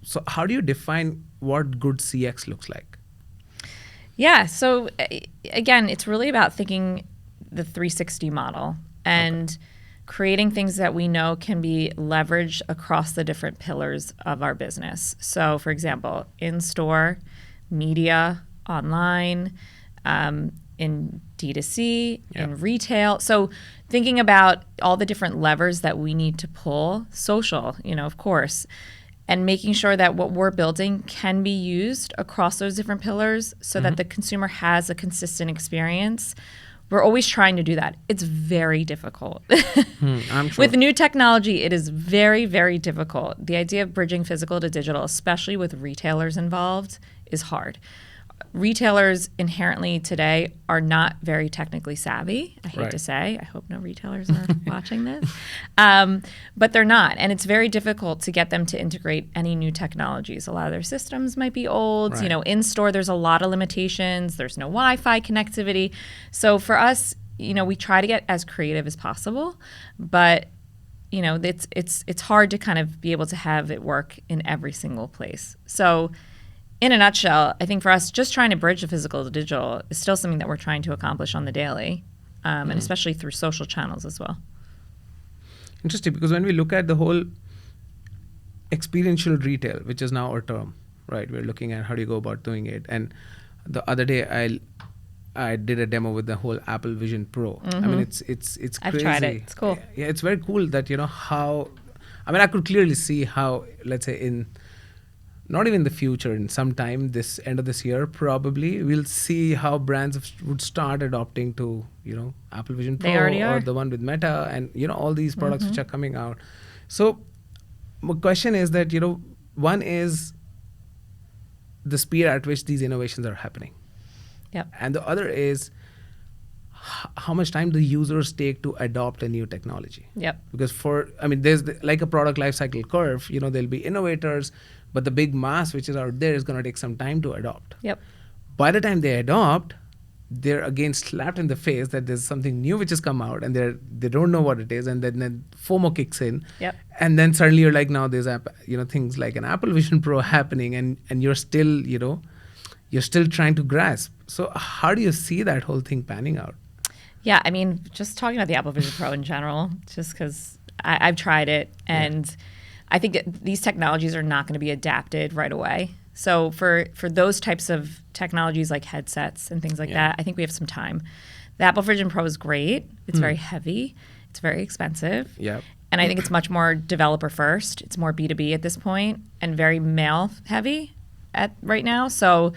So how do you define what good CX looks like? Yeah. So again, it's really about thinking the 360 model and creating things that we know can be leveraged across the different pillars of our business. So for example, in-store, media, online, in D2C, in retail. So thinking about all the different levers that we need to pull, social, of course, and making sure that what we're building can be used across those different pillars so that the consumer has a consistent experience. We're always trying to do that. It's very difficult. I'm sure. With new technology, it is very, very difficult. The idea of bridging physical to digital, especially with retailers involved, is hard. Retailers inherently today are not very technically savvy, I hate to say. I hope no retailers are watching this. But they're not. And it's very difficult to get them to integrate any new technologies. A lot of their systems might be old. In store, there's a lot of limitations. There's no Wi-Fi connectivity. So for us, we try to get as creative as possible. But it's hard to kind of be able to have it work in every single place. So in a nutshell, I think for us, just trying to bridge the physical to digital is still something that we're trying to accomplish on the daily, and especially through social channels as well. Interesting, because when we look at the whole experiential retail, which is now our term, right? We're looking at how do you go about doing it. And the other day, I did a demo with the whole Apple Vision Pro. I mean, it's crazy. I've tried it. It's cool. Yeah, it's very cool that how. I mean, I could clearly see how, let's say, not even the future, in some time, this end of this year, probably, we'll see how brands would start adopting to, Apple Vision Pro. They already are. Or the one with Meta and, all these products which are coming out. So my question is that, one is the speed at which these innovations are happening. Yep. And the other is how much time do users take to adopt a new technology? Yep. Because there's like a product life cycle curve, there'll be innovators, but the big mass which is out there is going to take some time to adopt. Yep. By the time they adopt, they're again slapped in the face that there's something new which has come out and they don't know what it is, and then FOMO kicks in. Yep. And then suddenly you're like, now there's things like an Apple Vision Pro happening, and you're still trying to grasp. So how do you see that whole thing panning out? Yeah, I mean, just talking about the Apple Vision Pro in general, just because I've tried it, and I think these technologies are not going to be adapted right away. So for those types of technologies like headsets and things like that, I think we have some time. The Apple Vision Pro is great. It's very heavy. It's very expensive. Yep. And I think it's much more developer first. It's more B2B at this point and very male heavy right now. So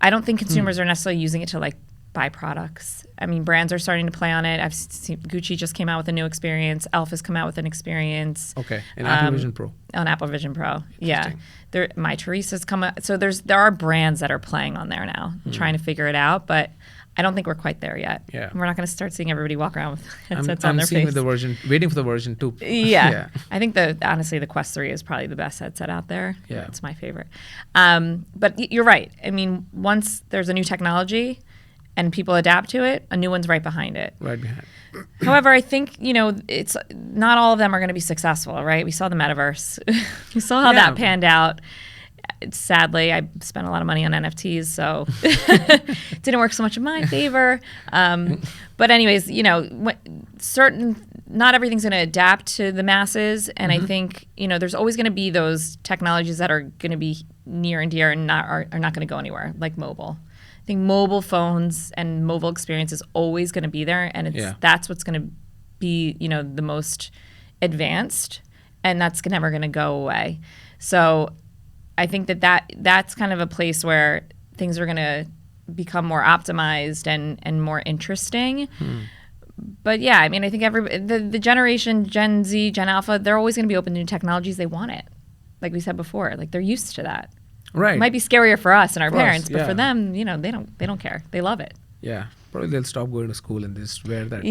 I don't think consumers are necessarily using it to buy products. I mean, brands are starting to play on it. I've seen Gucci just came out with a new experience. Elf has come out with an experience. Okay, in Apple Vision Pro. On Apple Vision Pro, yeah. My Teresa's come out. So there are brands that are playing on there now, trying to figure it out. But I don't think we're quite there yet. Yeah. We're not going to start seeing everybody walk around with headsets on their face. Waiting for the version 2. Yeah. I think honestly the Quest 3 is probably the best headset out there. Yeah. It's my favorite. But you're right. I mean, once there's a new technology and people adapt to it, a new one's right behind it. Right behind. However, I think, it's not all of them are going to be successful, right? We saw the metaverse. We saw how that panned out. Sadly, I spent a lot of money on NFTs, so it didn't work so much in my favor. But anyways, not everything's going to adapt to the masses. And I think, there's always going to be those technologies that are going to be near and dear and are not going to go anywhere, like mobile. I think mobile phones and mobile experience is always going to be there, and that's what's going to be, the most advanced, and that's never going to go away. So I think that's kind of a place where things are going to become more optimized and more interesting. But yeah, I mean, I think the generation, Gen Z, Gen Alpha, they're always going to be open to new technologies. They want it. Like we said before, they're used to that. Right. It might be scarier for us and our parents, but yeah. for them, they don't care. They love it. Yeah. Probably they'll stop going to school and just wear that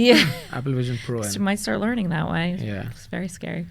Apple Vision Pro. Might start learning that way. Yeah. It's very scary.